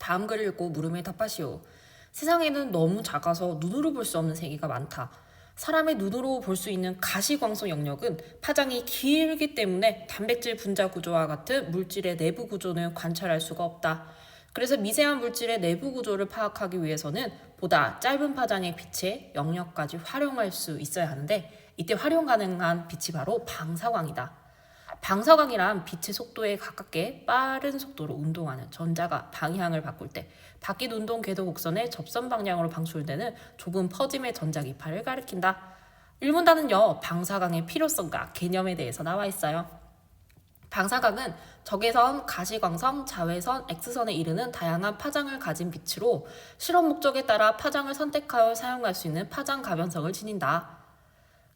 다음 글을 읽고 물음에 답하시오. 세상에는 너무 작아서 눈으로 볼 수 없는 세계가 많다. 사람의 눈으로 볼 수 있는 가시광선 영역은 파장이 길기 때문에 단백질 분자 구조와 같은 물질의 내부 구조는 관찰할 수가 없다. 그래서 미세한 물질의 내부 구조를 파악하기 위해서는 보다 짧은 파장의 빛의 영역까지 활용할 수 있어야 하는데 이때 활용 가능한 빛이 바로 방사광이다. 방사광이란 빛의 속도에 가깝게 빠른 속도로 운동하는 전자가 방향을 바꿀 때 바뀐 운동 궤도 곡선의 접선 방향으로 방출되는 좁은 퍼짐의 전자기파를 가리킨다. 일문단은요, 방사광의 필요성과 개념에 대해서 나와 있어요. 방사광은 적외선, 가시광선, 자외선, X선에 이르는 다양한 파장을 가진 빛으로 실험 목적에 따라 파장을 선택하여 사용할 수 있는 파장 가변성을 지닌다.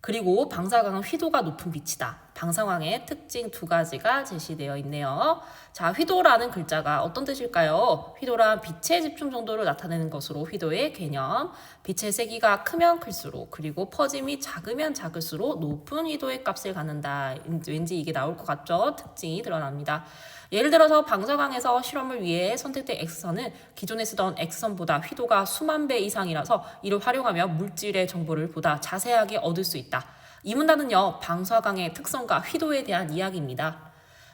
그리고 방사광은 휘도가 높은 빛이다. 방사광의 특징 두 가지가 제시되어 있네요. 자, 휘도라는 글자가 어떤 뜻일까요? 휘도란 빛의 집중 정도를 나타내는 것으로 휘도의 개념. 빛의 세기가 크면 클수록 그리고 퍼짐이 작으면 작을수록 높은 휘도의 값을 갖는다. 왠지 이게 나올 것 같죠? 특징이 드러납니다. 예를 들어서 방사광에서 실험을 위해 선택된 X선은 기존에 쓰던 X선보다 휘도가 수만 배 이상이라서 이를 활용하며 물질의 정보를 보다 자세하게 얻을 수 있다. 이 문단은요, 방사광의 특성과 휘도에 대한 이야기입니다.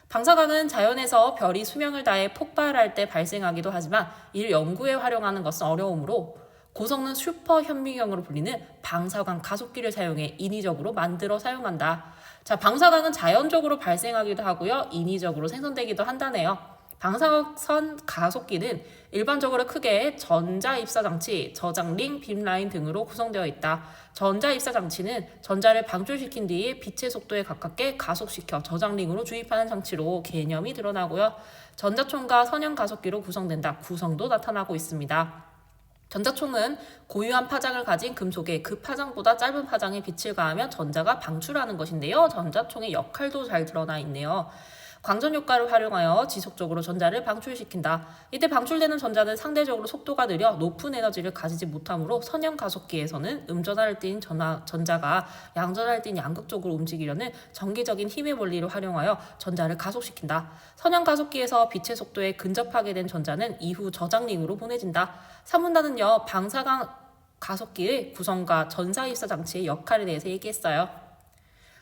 방사광은 자연에서 별이 수명을 다해 폭발할 때 발생하기도 하지만 이를 연구에 활용하는 것은 어려우므로 고성능 슈퍼 현미경으로 불리는 방사광 가속기를 사용해 인위적으로 만들어 사용한다. 자, 방사광은 자연적으로 발생하기도 하고요, 인위적으로 생성되기도 한다네요. 방사선 가속기는 일반적으로 크게 전자입사장치, 저장링, 빔라인 등으로 구성되어 있다. 전자입사장치는 전자를 방출시킨 뒤 빛의 속도에 가깝게 가속시켜 저장링으로 주입하는 장치로 개념이 드러나고요. 전자총과 선형 구성된다. 구성도 나타나고 있습니다. 전자총은 고유한 파장을 가진 금속에 그 파장보다 짧은 파장에 빛을 가하면 전자가 방출하는 것인데요. 전자총의 역할도 잘 드러나 있네요. 광전 효과를 활용하여 지속적으로 전자를 방출시킨다. 이때 방출되는 전자는 상대적으로 속도가 느려 높은 에너지를 가지지 못하므로 선형 가속기에서는 음전하를 띤 전자가 양전하를 띤 양극적으로 움직이려는 정기적인 힘의 원리를 활용하여 전자를 가속시킨다. 선형 가속기에서 빛의 속도에 근접하게 된 전자는 이후 저장링으로 보내진다. 3문단은요, 방사광 가속기의 구성과 전사입사 장치의 역할에 대해서 얘기했어요.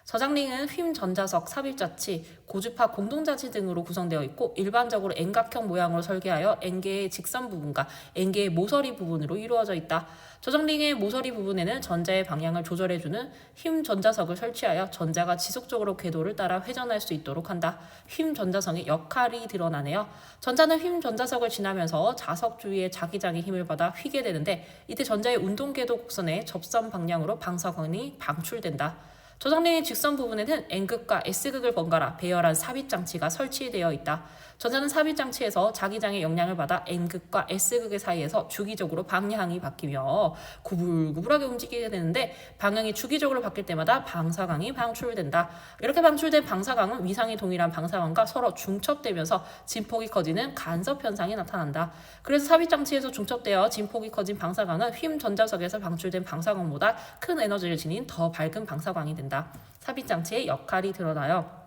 저장링은 휨 전자석, 삽입자치, 고주파 공동자치 등으로 구성되어 있고 일반적으로 N각형 모양으로 설계하여 N개의 직선 부분과 N개의 모서리 부분으로 이루어져 있다. 저장링의 모서리 부분에는 전자의 방향을 조절해주는 휨 전자석을 설치하여 전자가 지속적으로 궤도를 따라 회전할 수 있도록 한다. 휨 전자석의 역할이 드러나네요. 전자는 휨 전자석을 지나면서 자석 주위의 자기장의 힘을 받아 휘게 되는데 이때 전자의 운동 궤도 곡선의 접선 방향으로 방사광이 방출된다. 저장링의 직선 부분에는 N극과 S극을 번갈아 배열한 삽입장치가 설치되어 있다. 전자는 삽입장치에서 자기장의 영향을 받아 N극과 S극의 사이에서 주기적으로 방향이 바뀌며 구불구불하게 움직이게 되는데 방향이 주기적으로 바뀔 때마다 방사광이 방출된다. 이렇게 방출된 방사광은 위상이 동일한 방사광과 서로 중첩되면서 진폭이 커지는 간섭 현상이 나타난다. 그래서 삽입장치에서 중첩되어 진폭이 커진 방사광은 휨 전자석에서 방출된 방사광보다 큰 에너지를 지닌 더 밝은 방사광이 된다. 삽입장치의 역할이 드러나요.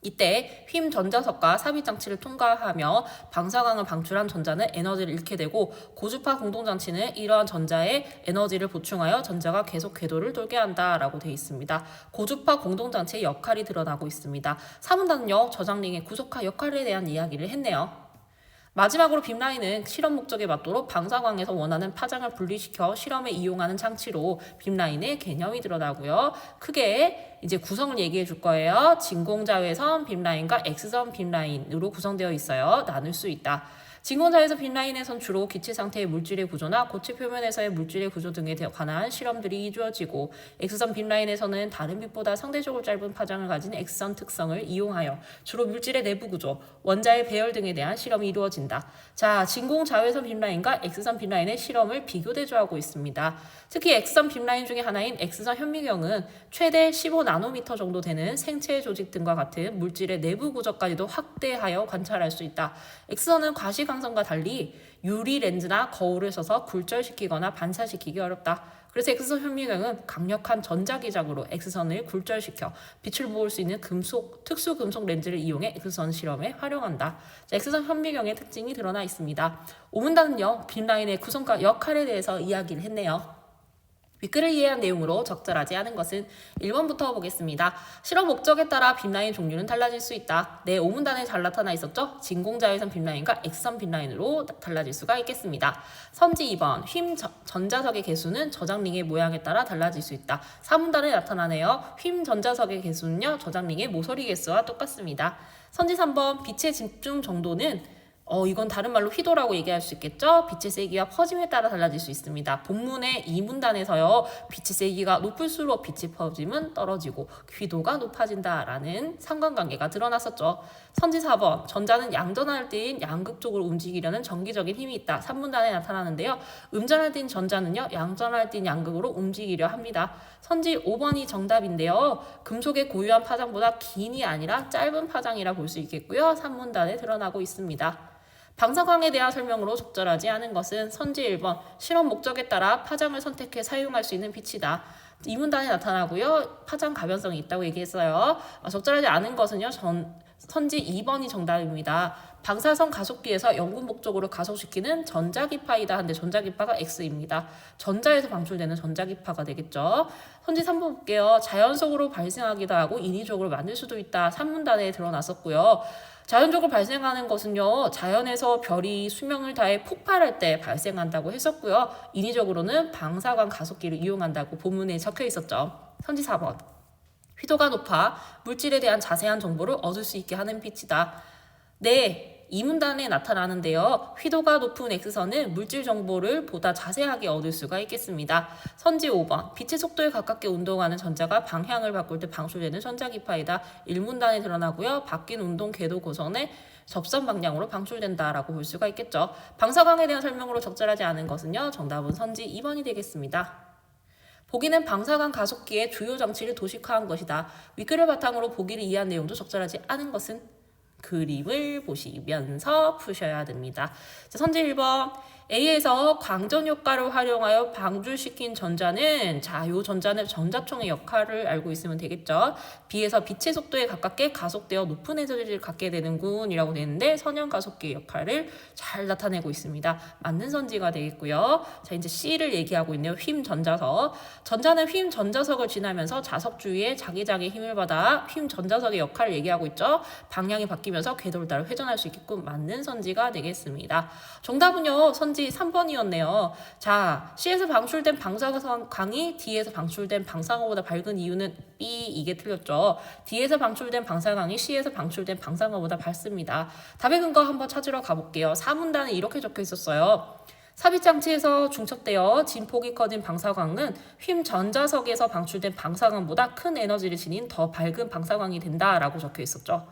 이때 휨 전자석과 삽입장치를 통과하며 방사광을 방출한 전자는 에너지를 잃게 되고 고주파 공동장치는 이러한 전자의 에너지를 보충하여 전자가 계속 궤도를 돌게 한다라고 되어 있습니다. 고주파 공동장치의 역할이 드러나고 있습니다. 3문단은요, 저장링의 구속화 역할에 대한 이야기를 했네요. 마지막으로 빔라인은 실험 목적에 맞도록 방사광에서 원하는 파장을 분리시켜 실험에 이용하는 장치로 빔라인의 개념이 드러나고요. 크게 이제 구성을 얘기해 줄 거예요. 진공자외선 빔라인과 X선 빔라인으로 구성되어 있어요. 나눌 수 있다. 진공자외선 빔라인에선 주로 기체 상태의 물질의 구조나 고체 표면에서의 물질의 구조 등에 관한 실험들이 이루어지고 X선 빔라인에서는 다른 빛보다 상대적으로 짧은 파장을 가진 X선 특성을 이용하여 주로 물질의 내부 구조, 원자의 배열 등에 대한 실험이 이루어진다. 자, 진공자외선 빔라인과 X선 빔라인의 실험을 비교 대조하고 있습니다. 특히 X선 빔라인 중에 하나인 X선 현미경은 최대 15나노미터 정도 되는 생체 조직 등과 같은 물질의 내부 구조까지도 확대하여 관찰할 수 있다. X선은 과시광 가시광선과 달리 유리 렌즈나 거울을 써서 굴절시키거나 반사시키기 어렵다. 그래서 X선 현미경은 강력한 전자기장으로 X선을 굴절시켜 빛을 모을 수 있는 특수 금속 렌즈를 이용해 X선 실험에 활용한다. 자, X선 현미경의 특징이 드러나 있습니다. 오문단은요, 빔라인의 구성과 역할에 대해서 이야기를 했네요. 윗글을 이해한 내용으로 적절하지 않은 것은 1번부터 보겠습니다. 실험 목적에 따라 빔라인 종류는 달라질 수 있다. 네, 오문단에 잘 나타나 있었죠? 진공자외선 빔라인과 X선 빔라인으로 달라질 수가 있겠습니다. 선지 2번, 휨 전자석의 개수는 저장링의 모양에 따라 달라질 수 있다. 3문단에 나타나네요. 휨 전자석의 개수는요, 저장링의 모서리 개수와 똑같습니다. 선지 3번, 빛의 집중 정도는 이건 다른 말로 휘도라고 얘기할 수 있겠죠? 빛의 세기와 퍼짐에 따라 달라질 수 있습니다. 본문의 2문단에서요. 빛의 세기가 높을수록 빛의 퍼짐은 떨어지고 휘도가 높아진다라는 상관관계가 드러났었죠. 선지 4번, 전자는 양전할 때인 양극 쪽으로 움직이려는 정기적인 힘이 있다. 3문단에 나타나는데요. 음전할 때인 전자는요. 양전할 때인 양극으로 움직이려 합니다. 선지 5번이 정답인데요. 금속의 고유한 파장보다 긴이 아니라 짧은 파장이라 볼 수 있겠고요. 3문단에 드러나고 있습니다. 방사광에 대한 설명으로 적절하지 않은 것은 선지 1번, 실험 목적에 따라 파장을 선택해 사용할 수 있는 빛이다. 이 문단에 나타나고요. 파장 가변성이 있다고 얘기했어요. 적절하지 않은 것은요. 선지 2번이 정답입니다. 방사선 가속기에서 연구 목적으로 가속시키는 전자기파이다 한데 전자기파가 X입니다. 전자에서 방출되는 전자기파가 되겠죠. 선지 3번 볼게요. 자연 속으로 발생하기도 하고 인위적으로 만들 수도 있다. 3문단에 드러났었고요. 자연적으로 발생하는 것은요. 자연에서 별이 수명을 다해 폭발할 때 발생한다고 했었고요. 인위적으로는 방사광 가속기를 이용한다고 본문에 적혀 있었죠. 선지 4번. 휘도가 높아 물질에 대한 자세한 정보를 얻을 수 있게 하는 빛이다. 네. 이 문단에 나타나는데요. 휘도가 높은 X선은 물질 정보를 보다 자세하게 얻을 수가 있겠습니다. 선지 5번. 빛의 속도에 가깝게 운동하는 전자가 방향을 바꿀 때 방출되는 전자기파이다. 1문단에 드러나고요. 바뀐 운동 궤도 고선의 접선 방향으로 방출된다라고 볼 수가 있겠죠. 방사광에 대한 설명으로 적절하지 않은 것은요. 정답은 선지 2번이 되겠습니다. 보기는 방사광 가속기의 주요 장치를 도식화한 것이다. 윗글을 바탕으로 보기를 이해한 내용도 적절하지 않은 것은 그림을 보시면서 푸셔야 됩니다. 자, 선지 1번. A에서 광전 효과를 활용하여 방출시킨 전자는 요 전자는 전자총의 역할을 알고 있으면 되겠죠. B에서 빛의 속도에 가깝게 가속되어 높은 에너지를 갖게 되는군 이라고 되는데 선형 가속기의 역할을 잘 나타내고 있습니다. 맞는 선지가 되겠고요. 자, 이제 C를 얘기하고 있네요. 휨 전자석. 전자는 휨 전자석을 지나면서 자석 주위에 자기장의 힘을 받아 휨 전자석의 역할을 얘기하고 있죠. 방향이 바뀌면서 궤도를 따라 회전할 수 있게끔 맞는 선지가 되겠습니다. 정답은요. 선지 3번이었네요. 자, C에서 방출된 방사광이 D에서 방출된 방사광보다 밝은 이유는 B, 이게 틀렸죠. D에서 방출된 방사광이 C에서 방출된 방사광보다 밝습니다. 답의 근거 한번 찾으러 가볼게요. 4문단에 이렇게 적혀 있었어요. 삽입장치에서 중첩되어 진폭이 커진 방사광은 휨 전자석에서 방출된 방사광보다 큰 에너지를 지닌 더 밝은 방사광이 된다라고 적혀 있었죠.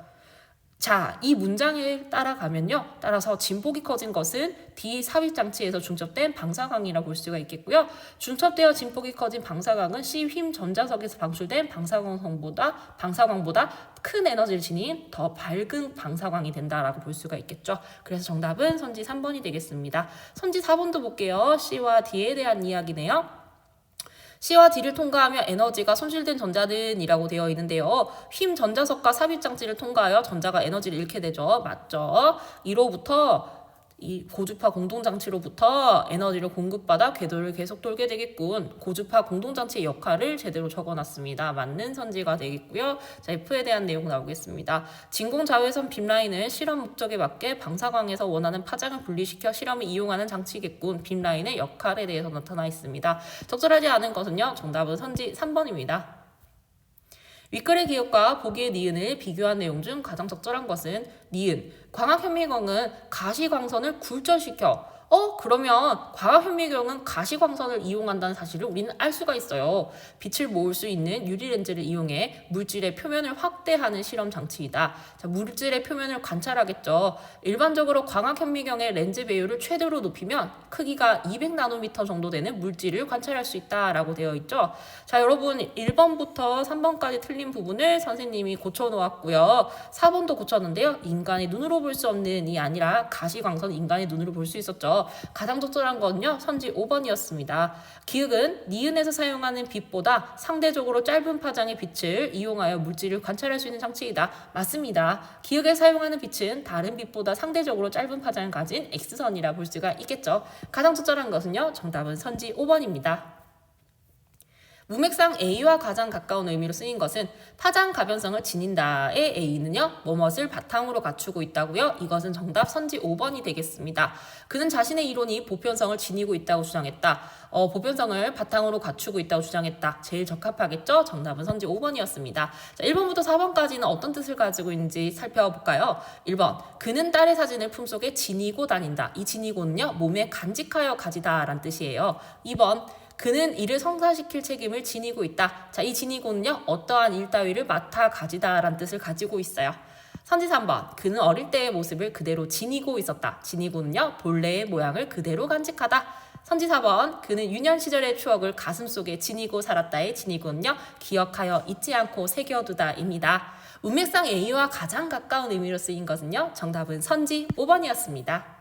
자, 이 문장을 따라가면요. 따라서 진폭이 커진 것은 D 삽입장치에서 중첩된 방사광이라고 볼 수가 있겠고요. 중첩되어 진폭이 커진 방사광은 C 휨 전자석에서 방출된 방사광보다 큰 에너지를 지닌 더 밝은 방사광이 된다라고 볼 수가 있겠죠. 그래서 정답은 선지 3번이 되겠습니다. 선지 4번도 볼게요. C와 D에 대한 이야기네요. C와 D를 통과하며 에너지가 손실된 전자는 이라고 되어 있는데요. 휨 전자석과 삽입장치를 통과하여 전자가 에너지를 잃게 되죠. 맞죠? 이로부터 이 고주파 공동장치로부터 에너지를 공급받아 궤도를 계속 돌게 되겠군. 고주파 공동장치의 역할을 제대로 적어놨습니다. 맞는 선지가 되겠고요. 자, F에 대한 내용 나오겠습니다. 진공자외선 빔라인은 실험 목적에 맞게 방사광에서 원하는 파장을 분리시켜 실험에 이용하는 장치겠군. 빔라인의 역할에 대해서 나타나 있습니다. 적절하지 않은 것은요. 정답은 선지 3번입니다. 윗글의 기억과 보기의 니은을 비교한 내용 중 가장 적절한 것은 니은. 광학현미경은 가시광선을 굴절시켜. 그러면 광학현미경은 가시광선을 이용한다는 사실을 우리는 알 수가 있어요. 빛을 모을 수 있는 유리렌즈를 이용해 물질의 표면을 확대하는 실험 장치이다. 자, 물질의 표면을 관찰하겠죠. 일반적으로 광학현미경의 렌즈 배율을 최대로 높이면 크기가 200나노미터 정도 되는 물질을 관찰할 수 있다라고 되어 있죠. 자, 여러분 1번부터 3번까지 틀린 부분을 선생님이 고쳐놓았고요. 4번도 고쳤는데요. 인간의 눈으로 볼 수 없는 이 아니라 가시광선 인간의 눈으로 볼 수 있었죠. 가장 적절한 건요. 선지 5번이었습니다. 기역은 니은에서 사용하는 빛보다 상대적으로 짧은 파장의 빛을 이용하여 물질을 관찰할 수 있는 장치이다. 맞습니다. 기역에 사용하는 빛은 다른 빛보다 상대적으로 짧은 파장을 가진 X선이라 볼 수가 있겠죠. 가장 적절한 것은요. 정답은 선지 5번입니다. 문맥상 A와 가장 가까운 의미로 쓰인 것은 파장 가변성을 지닌다의 A는요. 뭐뭇을 바탕으로 갖추고 있다고요. 이것은 정답 선지 5번이 되겠습니다. 그는 자신의 이론이 보편성을 지니고 있다고 주장했다. 보편성을 바탕으로 갖추고 있다고 주장했다. 제일 적합하겠죠? 정답은 선지 5번이었습니다. 자, 1번부터 4번까지는 어떤 뜻을 가지고 있는지 살펴볼까요? 1번, 그는 딸의 사진을 품속에 지니고 다닌다. 이 지니고는요. 몸에 간직하여 가지다 라는 뜻이에요. 2번, 그는 이를 성사시킬 책임을 지니고 있다. 자, 이 지니고는요. 어떠한 일 따위를 맡아 가지다 라는 뜻을 가지고 있어요. 선지 3번, 그는 어릴 때의 모습을 그대로 지니고 있었다. 지니고는요. 본래의 모양을 그대로 간직하다. 선지 4번, 그는 유년 시절의 추억을 가슴속에 지니고 살았다의 지니고는요. 기억하여 잊지 않고 새겨두다 입니다. 문맥상 A와 가장 가까운 의미로 쓰인 것은요. 정답은 선지 5번이었습니다.